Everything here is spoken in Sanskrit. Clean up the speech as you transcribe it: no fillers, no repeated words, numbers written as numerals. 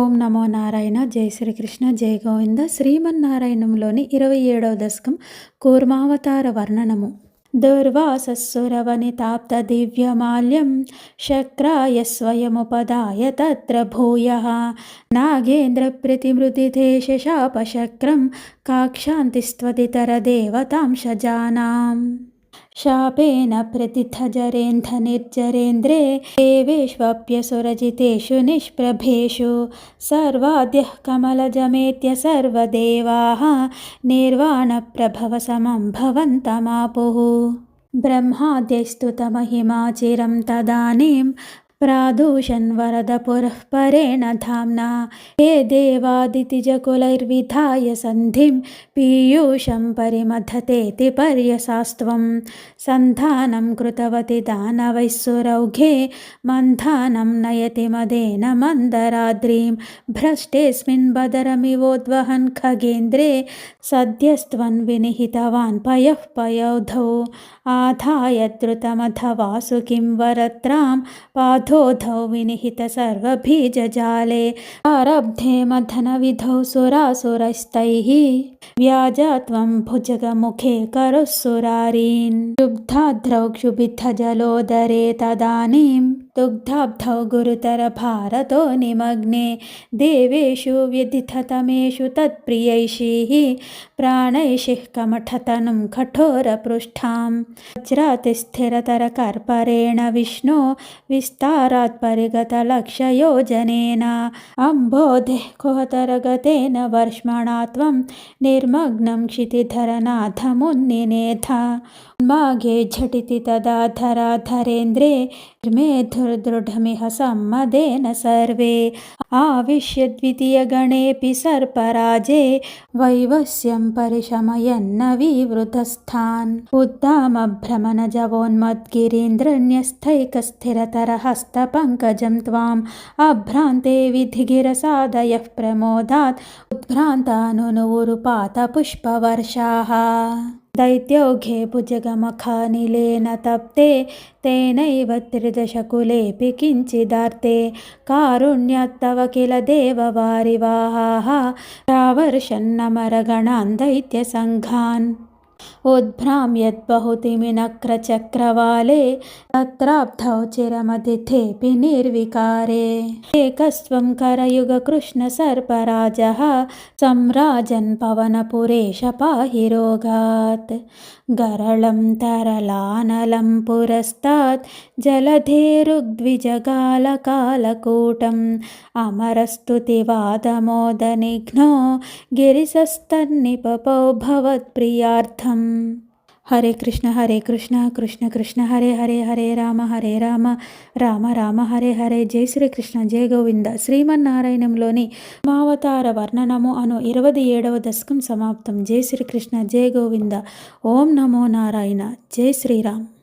ఓం నమో నారాయణ. జై శ్రీకృష్ణ, జై గోవింద. శ్రీమన్నారాయణంలోని 27వ దశకం కూర్మావతార వర్ణనము. దుర్వాసస్సురవనితాప్త దివ్యమాల్యం శక్రాయ స్వయముపదాయ తత్ర భూయః నాగేంద్ర ప్రతిమృతిదేశశాపశక్రం కాక్షాంతిస్త్వదితరదేవతాంశజానాం శాపేన प्रतिथजरेन्धनिर्जरेन्द्रे देवेष्वप्यसुरजितेषु निष्प्रभेषु सर्वाद्यः कमलजमेत्य सर्वदेवाः निर्वाणप्रभवसमं भवन्तमापुः ब्रह्माद्यैस्तुतमहिमा चिरं तदानीं प्रादुषन् वरदपुरः परेण धाम्ना हे देवादितिजकुलैर्विधाय सन्धिं पीयूषं परिमथतेति पर्यसास्त्वं सन्धानं कृतवति दानवैः सुरौघे मन्थानं नयति मदेन मन्दराद्रिं भ्रष्टेऽस्मिन् बदरमिवोद्वहन् खगेन्द्रे सद्यस्त्वन् विनिहितवान् पयः पयोधौ आधाय द्रुतमथ वासुकिं वरत्रां पाथोधौ विनिहित सर्वबीजजाले आरब्धे मथनविधौ सुरासुरैस्तैः व्याजात्वं भुजगमुखे करुस्सुरारीन् क्षुब्धाद्रौ क्षुभितजलोदरे तदानीं दुग्धाब्धौ गुरुतरभारतो निमग्ने देवेषु व्यधिततमेषु तत्प्रियैषीः प्राणैषिः कमठतनुं कठोरपृष्ठां वज्रातिस्थिरतरकर्परेण विष्णो विस्तारात् परिगतलक्षयोजनेन अम्बोधिः कुहतरगतेन वर्ष्मणा त्वं निर्मग्नं क्षितिधरनाथमुन्निनेथ उन्माघे झटिति तदा धराधरेन्द्रे मेधुर्दृढमिह सम्मदेन सर्वे आविश्य द्वितीयगणेऽपि सर्पराजे वैवस्यं परिशमयन्न विवृतस्थान् उद्दामभ्रमणजवोन्मद्गिरीन्द्रन्यस्थैकस्थिरतरहस्तपङ्कजं त्वाम् अभ्रान्ते विधिगिरसादयः प्रमोदात् उद्भ्रान्तानुनुरुपातपुष्पवर्षाः दैत्योघे भुजगमखानिलेन तप्ते तेनैव त्रिदशकुलेऽपि किञ्चिदार्ते कारुण्यात्तव किल देववारिवाहाः प्रावर्षन्नमरगणान् दैत्यसङ्घान् उद्भ्राम्यद्बहुतिमिनक्रचक्रवाले तत्राब्धौ चिरमदिथेऽपि निर्विकारे एकस्त्वं करयुगकृष्णसर्पराजः सम्राजन् पवनपुरेश पाहि रोगात् गरलं तरलानलं पुरस्तात् जलधेरुग्द्विजगालकालकूटम् अमरस्तुतिवादमोदनिघ्नो गिरिसस्तन्निपपौ भवत्प्रियार्थम्. हरे कृष्ण कृष्ण कृष्ण हरे हरे हरे राम राम राम हरे हरे. జై శ్రీకృష్ణ, జై గోవింద. శ్రీమన్నారాయణంలోని మావతార వర్ణనము అను 27వ దశకం సమాప్తం. జై శ్రీకృష్ణ, జై గోవింద. ఓం నమో నారాయణ. జై శ్రీరామ్.